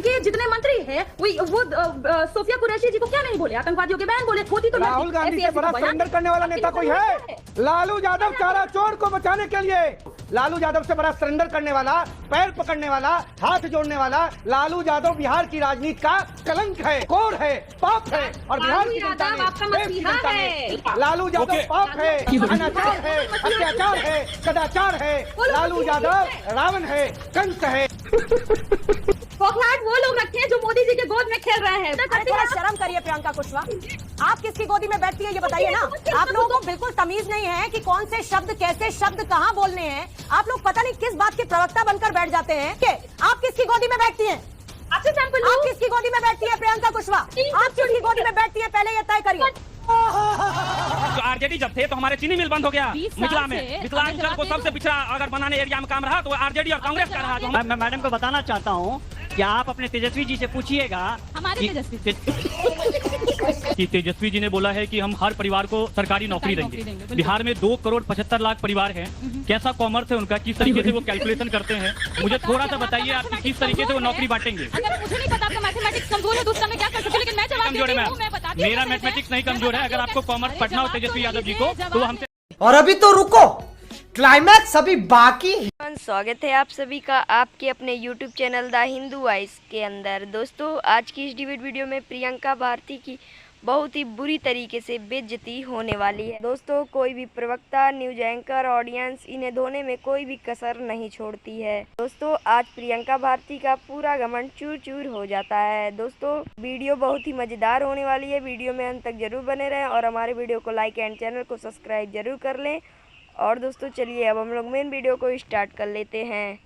के जितने मंत्री हैं वो सोफिया कुरैशी जी को क्या नहीं बोले, आतंकवादियों के बैन बोले, होती तो राहुल गांधी से बड़ा सरेंडर करने वाला नेता कोई है? लालू यादव चारा चोर को बचाने के लिए, लालू यादव से बड़ा सरेंडर करने वाला, पैर पकड़ने वाला, हाथ जोड़ने वाला लालू यादव बिहार की राजनीति का कलंक है, कोर है, पाप है। और बिहार की जनता ने, देश की जनता ने लालू यादव पाप है, अनाचार है, अत्याचार है, कदाचार है। लालू यादव रावण है, कंस है। खोखलाहट वो लोग रखे हैं जो मोदी जी के गोद में खेल रहे हैं। थोड़ा शर्म करिए प्रियंका कुशवाहा, आप किसकी गोदी में बैठती है ये बताइए ना। आप लोगों को बिल्कुल तमीज नहीं है कि कौन से शब्द, कैसे शब्द कहाँ बोलने हैं। आप लोग पता नहीं किस बात के प्रवक्ता बनकर बैठ जाते हैं। आप किसकी गोदी में बैठती हैं? आप किसकी गोदी में बैठती है प्रियंका कुशवाहा? आप किसकी गोदी में बैठती है पहले ये तय करिए। तो आरजेडी जब थे तो हमारे चीनी मिल बंद हो गया मिथिला में। मिथिलांचल को सबसे पिछड़ा अगर बनाने एरिया में काम रहा तो आरजेडी और कांग्रेस का रहा। तो मैं मैडम को बताना चाहता हूँ कि आप अपने तेजस्वी जी से पूछिएगा, हमारे कि तेजस्वी जी ने बोला है कि हम हर परिवार को सरकारी नौकरी देंगे। बिहार में 2,75,00,000 परिवार हैं। कैसा कॉमर्स है उनका, किस तरीके से वो कैलकुलेशन करते हैं, मुझे थोड़ा सा बताइए आप किस तरीके से वो नौकरी बांटेंगे। अगर मुझे नहीं पता आपका मैथमेटिक्स कमजोर है तो उसका मैं क्या कर सकती हूँ, लेकिन मैं जवाब कमजोर है देती हूँ, मैं बताती हूँ। मेरा मैथमेटिक्स नहीं कमजोर है। अगर आपको कॉमर्स पढ़ना हो तेजस्वी यादव जी को तो हमसे। और अभी तो रुको, क्लाइमैक्स अभी बाकी है। स्वागत है आप सभी का आपके अपने YouTube channel the Hindu ice के अंदर। दोस्तों आज की इस डिबेट वीडियो में प्रियंका भारती की बहुत ही बुरी तरीके से बेइज्जती होने वाली है। दोस्तों कोई भी प्रवक्ता, न्यूज एंकर, ऑडियंस इन्हें धोने में कोई भी कसर नहीं छोड़ती है। दोस्तों आज प्रियंका भारती का पूरा घमंड चूर चूर हो जाता है। दोस्तों वीडियो बहुत ही मज़ेदार होने वाली है, वीडियो में अंत तक जरूर बने रहें और हमारे वीडियो को लाइक एंड चैनल को सब्सक्राइब जरूर कर लें। और दोस्तों चलिए अब हम लोग मेन वीडियो को स्टार्ट कर लेते हैं।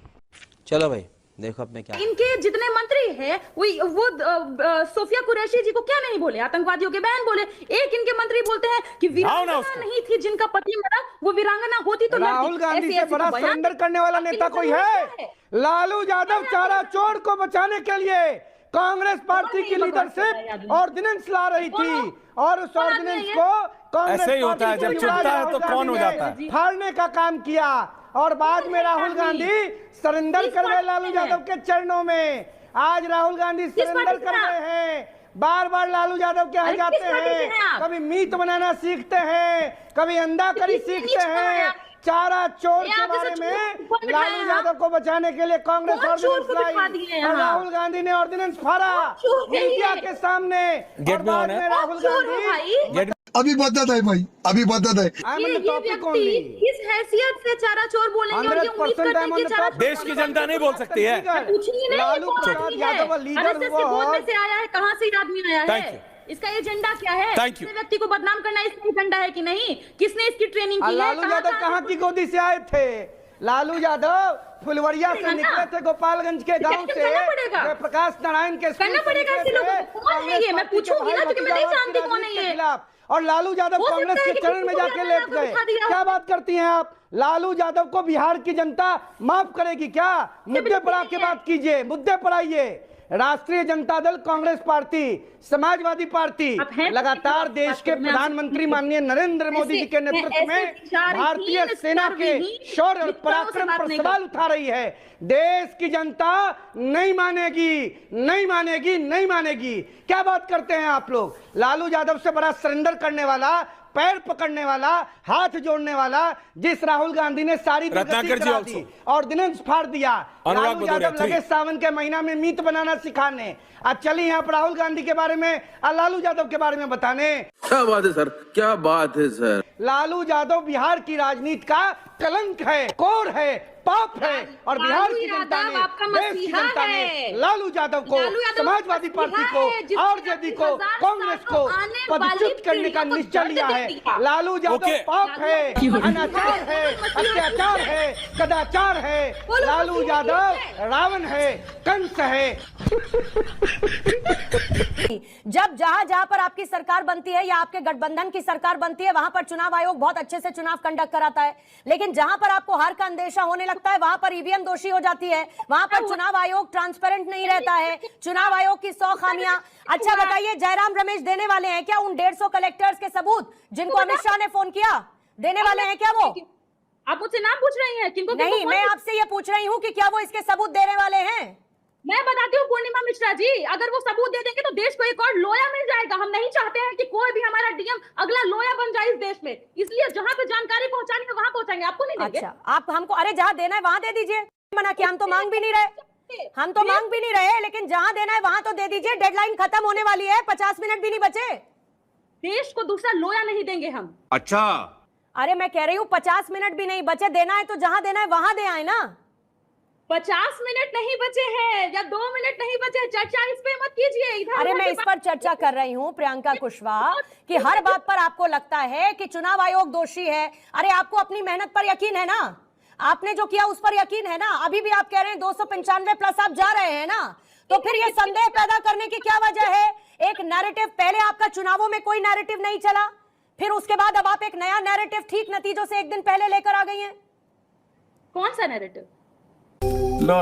चलो भाई देखो अब मैं क्या। इनके जितने मंत्री हैं वो सोफिया कुरैशी जी को क्या नहीं बोले, आतंकवादियों के बैन बोले। एक इनके मंत्री बोलते हैं कि वीरांगना नहीं थी जिनका पति मरा, वो वीरांगना होती तो राहुल गांधी से बड़ा सरेंडर करने वाला नेता कोई है? लालू यादव चारा चोर को बचाने के लिए कांग्रेस पार्टी की लीडरशिप ऑर्डिनेंस ला रही थी और उस ऑर्डिनेंस को कांग्रेस ऐसे ही होता है, जब चुनता है तो कौन हो जाता है, फाड़ने का काम किया। और बाद में राहुल गांधी सरेंडर कर गए लालू यादव के चरणों में। आज राहुल गांधी सरेंडर कर गए हैं, बार बार लालू यादव के यहाँ जाते हैं, कभी मीट बनाना सीखते हैं, कभी अंडा करी सीखते हैं। चारा चोर के बारे में लालू यादव को बचाने के लिए कांग्रेस ऑर्डिनेंस लाई और राहुल गांधी ने ऑर्डिनेंस फाड़ा मीडिया के सामने। और बाद में राहुल गांधी अभी बदत है भाई, अभी बदत है। ये व्यक्ति इस हैसियत से चारा चोर बोलेंगे और ये उम्मीद करते हैं कि चारा चोर देश की जनता नहीं बोल सकती है। लालू प्रसाद यादव लीडर वो बोल से आया है, कहाँ से आदमी आया है, इसका एजेंडा क्या है, इस व्यक्ति को बदनाम करना इसका एजेंडा है कि नहीं, किसने इसकी ट्रेनिंग की है? लालू यादव कहाँ की गोदी से आए थे? लालू यादव फुलवरिया से निकले थे, गोपालगंज के गांव से, प्रकाश नारायण के करना पड़ेगा ऐसे लोगों को। कौन है ये, मैं पूछूंगी ना क्योंकि मैं नहीं जानती कौन है ये। और लालू यादव कांग्रेस के चरण में जाके लेट गए। क्या बात करती हैं आप? लालू यादव को बिहार की जनता माफ करेगी क्या? मुद्दे पर आके बात कीजिए, मुद्दे पर आइए। राष्ट्रीय जनता दल, कांग्रेस पार्टी, समाजवादी पार्टी लगातार देश के प्रधानमंत्री माननीय नरेंद्र मोदी जी के नेतृत्व में भारतीय सेना के शौर्य और पराक्रम पर सवाल उठा रही है। देश की जनता नहीं मानेगी, नहीं मानेगी, नहीं मानेगी। क्या बात करते हैं आप लोग? लालू यादव से बड़ा सरेंडर करने वाला, पैर पकड़ने वाला, हाथ जोड़ने वाला, जिस राहुल गांधी ने सारी ऑर्डिनेंस फाड़ दिया। लालू यादव लगे सावन के महीना में मीट बनाना सिखाने। आज चलिए यहाँ पर राहुल गांधी के बारे में और लालू यादव के बारे में बताने। क्या बात है सर, क्या बात है सर। लालू यादव बिहार की राजनीति का कलंक है, कोर है, पाप है। और बिहार की जनता ने, देश की जनता ने लालू यादव को, समाजवादी पार्टी को, आरजेडी को, कांग्रेस को पदच्युत करने का निश्चय लिया है। लालू यादव पाप है, अनाचार है, अत्याचार है, कदाचार है। लालू यादव रावण है, कंस है। जब जहां पर आपकी सरकार बनती है या आपके गठबंधन की सरकार बनती है वहां पर चुनाव आयोग बहुत अच्छे से चुनाव कंडक्ट कराता है, लेकिन जहां पर आपको हार का अंदेशा होने लगता है वहां पर ईवीएम दोषी हो जाती है, वहां पर चुनाव आयोग ट्रांसपेरेंट नहीं रहता है, चुनाव आयोग की 100 खामियां। अच्छा बताइए, जयराम रमेश देने वाले हैं क्या उन 150 कलेक्टर्स के सबूत जिनको अमित शाह ने फोन किया? देने वाले हैं क्या वो? आप मुझसे नाम पूछ रही हैं? किनको? नहीं, मैं आपसे ये पूछ रही हूँ कि क्या वो इसके सबूत देने वाले हैं? मैं बताती हूँ पूर्णिमा मिश्रा जी, अगर वो सबूत दे देंगे तो देश को एक और लोया मिल जाएगा। हम नहीं चाहते हैं कि कोई भी हमारा डीएम अगला लोया बन जाए इस देश में, इसलिए जहां पे जानकारी पहुंचानी है वहां पहुंचाएंगे, आपको नहीं देंगे। अच्छा, आप हमको, अरे जहां देना है वहां दे दीजिए, मना कि हम तो मांग भी नहीं रहे, हम तो मांग भी नहीं रहे, लेकिन जहां देना है वहां तो दे दीजिए। डेडलाइन खत्म होने वाली है, 50 मिनट भी नहीं बचे। देश को दूसरा लोया नहीं देंगे हम। अच्छा, अरे मैं कह रही हूँ 50 मिनट भी नहीं बचे, देना है तो जहां देना है वहां दे आए ना। 50 मिनट नहीं बचे हैं या 2 मिनट नहीं बचे, चर्चा इस पे मत कीजिए इधर। अरे मैं इस पर चर्चा कर रही हूँ प्रियंका कुशवाहा, कि हर बात पर आपको लगता है कि चुनाव आयोग दोषी है। अरे आपको अपनी मेहनत पर यकीन है ना, आपने जो किया उस पर यकीन है ना। अभी भी आप कह रहे हैं 295 प्लस आप जा रहे हैं ना, तो फिर ये संदेह पैदा करने की क्या वजह है? एक नैरेटिव, पहले आपका चुनावों में कोई नैरेटिव नहीं चला, फिर उसके बाद अब आप एक नया नैरेटिव ठीक नतीजों से एक दिन पहले लेकर आ गई हैं। कौन सा नैरेटिव? लो,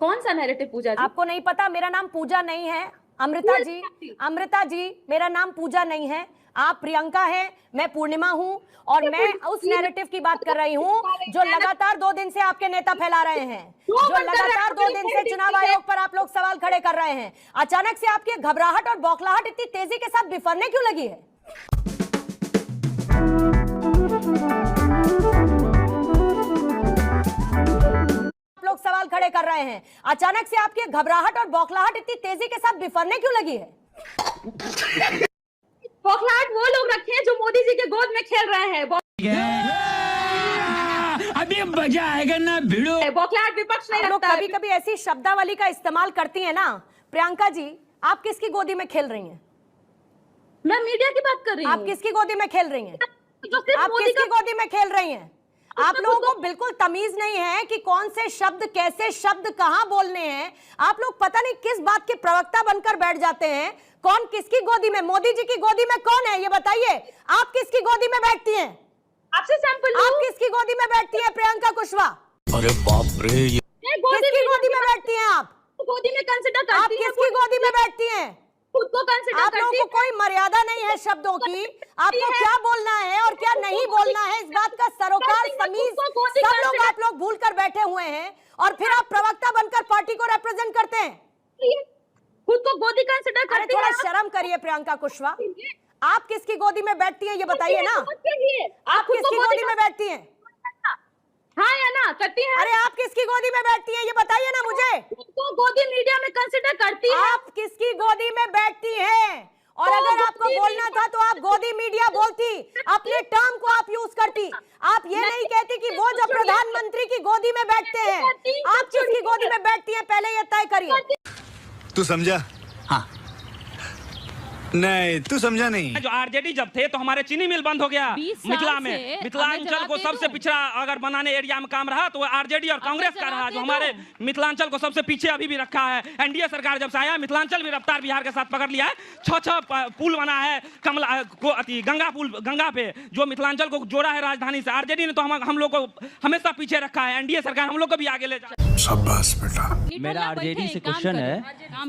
कौन सा नैरेटिव पूजा जी? आपको नहीं पता? मेरा नाम पूजा नहीं है अमृता जी, अमृता जी मेरा नाम पूजा नहीं है, आप प्रियंका हैं, मैं पूर्णिमा हूं, और मैं उस नैरेटिव की बात कर रही हूं जो लगातार 2 दिन से आपके नेता फैला रहे हैं, जो लगातार 2 दिन से चुनाव आयोग पर आप लोग सवाल खड़े कर रहे हैं। अचानक से आपकी घबराहट और बौखलाहट इतनी तेजी के साथ बिफरने क्यों लगी है? लोग सवाल खड़े कर रहे हैं, अचानक से आपकी घबराहट और बौखलाहट इतनी तेजी के साथ बिफरने क्यों लगी है? बौखलाहट वो लोग रखे हैं जो मोदी जी के गोद में खेल रहे हैं। अभी मजा आएगा ना भिड़ो। बौखलाहट विपक्ष नहीं लोग रखता है। कभी कभी ऐसी शब्दावली का इस्तेमाल करती हैं ना। प्रियंका जी, आप किसकी गोदी में खेल रही हैं? मैं मीडिया की बात कर रही हूँ। आप किसकी गोदी में खेल रही हैं? जो सिर्फ आप मोदी किसकी का गोदी में खेल रही हैं? आप लोगों को बिल्कुल तमीज नहीं है कि कौन से शब्द, कैसे शब्द कहां बोलने हैं। आप लोग पता नहीं किस बात के प्रवक्ता बनकर बैठ जाते हैं। कौन किसकी गोदी में? मोदी जी की गोदी में कौन है ये बताइए। आप किसकी गोदी में बैठती हैं? आपसे सैंपल आप किसकी गोदी में बैठती हैं प्रियंका कुशवाहा? अरे बाप रे, किसकी गोदी में बैठती हैं आप? गोदी में कंसिडर आप करती है, किसकी गोदी में बैठती हैं? खुद को कंसिडर आप लोगों करती को कोई मर्यादा नहीं है शब्दों की। आपको क्या बोलना है और क्या नहीं बोलना है, इस बात का सरोकार तमीज सब लोग आप लोग भूल कर बैठे हुए हैं, और फिर आप प्रवक्ता बनकर पार्टी को रिप्रेजेंट करते हैं। खुद को गोदी कंसिडर अरे करती थोड़ा है। शर्म करिए प्रियंका कुशवाहा, आप किसकी गोदी में बैठती हैं ये बताइए ना। आप किसकी गोदी में बैठती हैं? हाँ या ना करती है? अरे आप किसकी गोदी में बैठती हैं ये बताइए ना मुझे। खुद को गोदी मीडिया में कंसिडर करती है। आप किसकी गोदी में बैठती हैं? और अगर आपको बोलना था तो आप गोदी मीडिया बोलती, अपने टर्म को आप यूज करती। आप ये नहीं कहती कि वो जो प्रधानमंत्री की गोदी में बैठते हैं। आप किसकी गोदी में बैठती हैं पहले ये तय करिए। तू समझा? हाँ नहीं, तू समझा नहीं। जो आरजेडी जब थे तो हमारे चीनी मिल बंद हो गया मिथिला में। मिथिलांचल को सबसे पिछड़ा अगर बनाने एरिया में काम रहा तो आरजेडी और कांग्रेस का रहा, जो हमारे मिथिलांचल को सबसे पीछे अभी भी रखा है। एनडीए सरकार जब से आया, मिथिलांचल भी रफ्तार बिहार के साथ पकड़ लिया है। 6 पुल बना है कमला को गंगा पुल, गंगा पे जो मिथिलांचल को जोड़ा है राजधानी से। आरजेडी ने तो हम लोग को हमेशा पीछे रखा है। एनडीए सरकार हम लोग को भी आगे ले जाए। शाबाश बेटा। मेरा आरजेडी से क्वेश्चन है,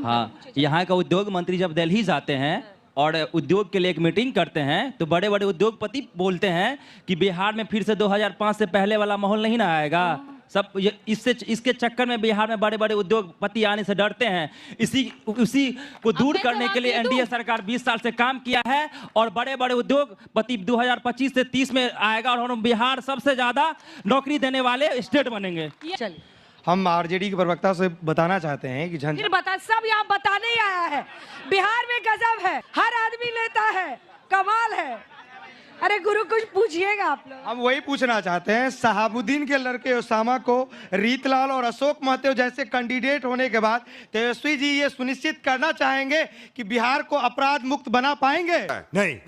हाँ, यहाँ का उद्योग मंत्री जब दिल्ली जाते हैं और उद्योग के लिए एक मीटिंग करते हैं तो बड़े बड़े उद्योगपति बोलते हैं कि बिहार में फिर से 2005 से पहले वाला माहौल नहीं ना आएगा। सब इसके चक्कर में बिहार में बड़े बड़े उद्योगपति आने से डरते हैं। उसी को दूर करने के लिए एनडीए सरकार 20 साल से काम किया है, और बड़े बड़े उद्योगपति 2025 से 30 में आएगा और हम बिहार सबसे ज्यादा नौकरी देने वाले स्टेट बनेंगे। हम आरजेडी के प्रवक्ता से बताना चाहते हैं कि फिर बता, सब यहाँ बताने ही आया है। बिहार में गजब है, हर आदमी लेता है, कमाल है। अरे गुरु कुछ पूछिएगा आप लोग। हम वही पूछना चाहते हैं, शहाबुद्दीन के लड़के उसामा को रीतलाल और अशोक महतो जैसे कैंडिडेट होने के बाद तेजस्वी जी ये सुनिश्चित करना चाहेंगे कि बिहार को अपराध मुक्त बना पाएंगे? नहीं।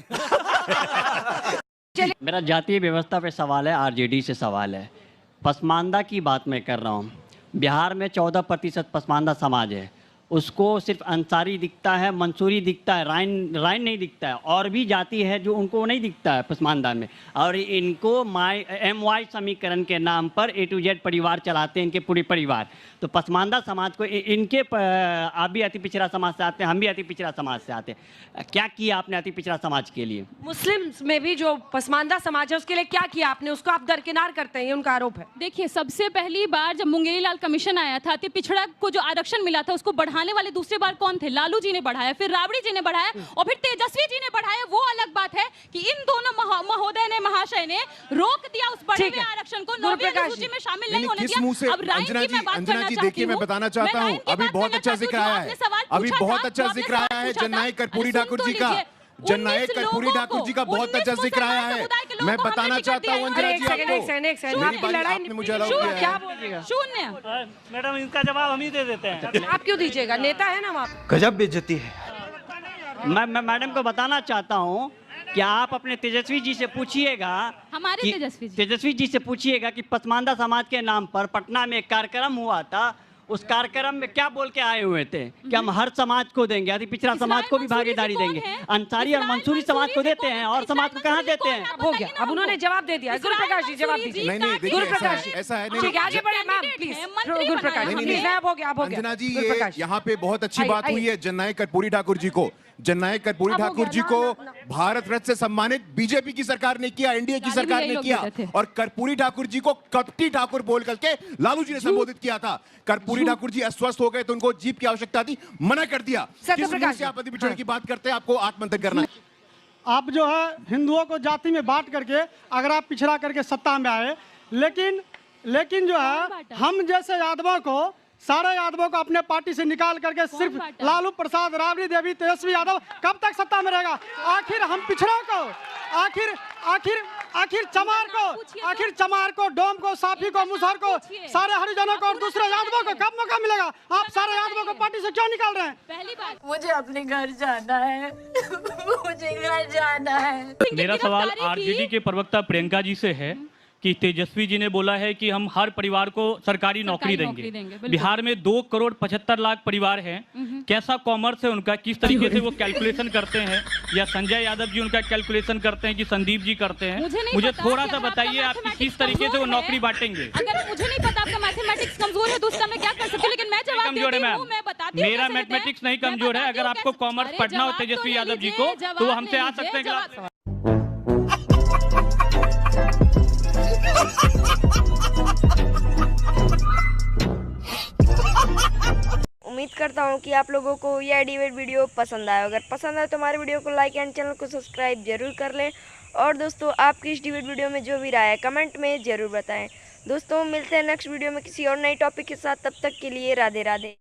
मेरा जातीय व्यवस्था पे सवाल है, आरजेडी से सवाल है। पसमानदा की बात मैं कर रहा हूँ। बिहार में 14% पसमानदा समाज है, उसको सिर्फ अंसारी दिखता है, मंसूरी दिखता है, राइन नहीं दिखता है। और भी जाति है जो उनको नहीं दिखता है पसमानदा में, और इनको MY समीकरण के नाम पर A to Z परिवार चलाते हैं, इनके पूरे परिवार। तो पसमानदा समाज को इनके आप भी अति पिछड़ा समाज से आते हैं, हम भी अति पिछड़ा समाज से आते हैं। क्या किया आपने अति पिछड़ा समाज के लिए? मुस्लिम में भी जो पसमानदा समाज है उसके लिए क्या किया आपने? उसको आप दरकिनार करते हैं, ये उनका आरोप है। देखिए, सबसे पहली बार जब मुंगेरी लाल कमीशन आया था, अति पिछड़ा को जो आरक्षण मिला था उसको बढ़ाने वाले दूसरे बार कौन थे? लालू जी ने बढ़ाया, फिर राबड़ी जी ने बढ़ाया और फिर तेजस्वी जी ने बढ़ाया। वो अलग बात है कि इन दोनों महोदय ने, महाशय ने रोक दिया उस बढ़े हुए आरक्षण को, 9वीं अनुसूची में शामिल नहीं होने दिया। अब राइन की मैं बात करना चाहती हूं। मैं बताना चाहता हूँ, अभी बहुत अच्छा जिक्र आया है, अभी बहुत अच्छा जिक्र आया है जननायक कर्पूरी ठाकुर जी का, जननायक कर्पूरी ठाकुर जी का बहुत अच्छा जिक्र आया है। मैं बताना चाहता हूँ अंजना जी आपको, आपने मुझे अलाउ किया है। क्या बोल रही है? शून्य। मैडम, इसका जवाब हम ही दे देते हैं। आप क्यों दीजिएगा? नेता है ना आप। गजब बेइज्जती है। मैं मैडम को बताना चाहता हूँ कि आप अपने तेजस्वी जी से पूछिएगा, हमारे तेजस्वी जी से पूछिएगा कि पसमानदा समाज के नाम पर पटना में एक कार्यक्रम हुआ था, उस कार्यक्रम में क्या बोल के आए हुए थे कि हम हर समाज को देंगे, अति पिछड़ा समाज को भी भागीदारी देंगे। अंसारी और मंसूरी समाज को देते हैं और समाज को कहाँ देते हैं? हो गया, अब उन्होंने जवाब दे दिया। गुरुप्रकाश जी जवाब दीजिए। नहीं गुरुप्रकाश जी, ऐसा है नहीं, आगे बढ़े मैम प्लीज। गुरुप्रकाश जी प्लीज, अब हो गया। अंजना जी, ये यहाँ पे बहुत अच्छी बात हुई है जननायक कर्पूरी ठाकुर जी को, जननायक कर्पूरी ठाकुर जी को भारत रत्न से सम्मानित बीजेपी की सरकार ने किया, एनडीए की सरकार ने किया, और कर्पूरी ठाकुर जी को कपटी ठाकुर बोल करके लालू जी ने संबोधित किया था। कर्पूरी ठाकुर जी अस्वस्थ हो गए तो उनको जीप की आवश्यकता थी, मना कर दिया। किस मुंह से आप अति पिछड़े की बात करते हैं? आपको आत्मंथन करना है। आप जो है हिंदुओं को जाति में बांट करके अगर आप पिछड़ा करके सत्ता में आए, लेकिन जो है हम जैसे यादवों को, सारे यादवों को अपने पार्टी से निकाल करके सिर्फ लालू प्रसाद, राबड़ी देवी, तेजस्वी यादव कब तक सत्ता में रहेगा? आखिर हम पिछड़ों को, आखिर चमार को, डोम को, साफी को, मुसहर को, सारे हरिजनों को और दूसरे यादवों को कब मौका मिलेगा? आप सारे यादवों को पार्टी से क्यों निकाल रहे हैं? पहली बात, मुझे अपने घर जाना है, मुझे घर जाना है। मेरा सवाल आरजेडी के प्रवक्ता प्रियंका जी से है कि तेजस्वी जी ने बोला है कि हम हर परिवार को सरकारी नौकरी देंगे। बिहार में 2,75,00,000 परिवार हैं। कैसा कॉमर्स है उनका, किस तरीके से वो कैलकुलेशन करते हैं? या संजय यादव जी उनका कैलकुलेशन करते हैं कि संदीप जी करते हैं? मुझे थोड़ा सा बताइए आप किस तरीके से वो नौकरी बांटेंगे। अगर मुझे नहीं पता आपका मैथमेटिक्स कमजोर है तो उसका मैं क्या कर सकती हूँ, लेकिन मैं जवाब कमजोर है मैम, मेरा मैथमेटिक्स नहीं कमजोर है। अगर आपको कॉमर्स पढ़ना हो तेजस्वी यादव जी को तो वो हमसे आ सकते हैं। उम्मीद करता हूँ कि आप लोगों को यह डिबेट वीडियो पसंद आया। अगर पसंद आए तो हमारे वीडियो को लाइक एंड चैनल को सब्सक्राइब जरूर कर लें। और दोस्तों, आपकी इस डिबेट वीडियो में जो भी राय है कमेंट में ज़रूर बताएं। दोस्तों, मिलते हैं नेक्स्ट वीडियो में किसी और नई टॉपिक के साथ। तब तक के लिए राधे राधे।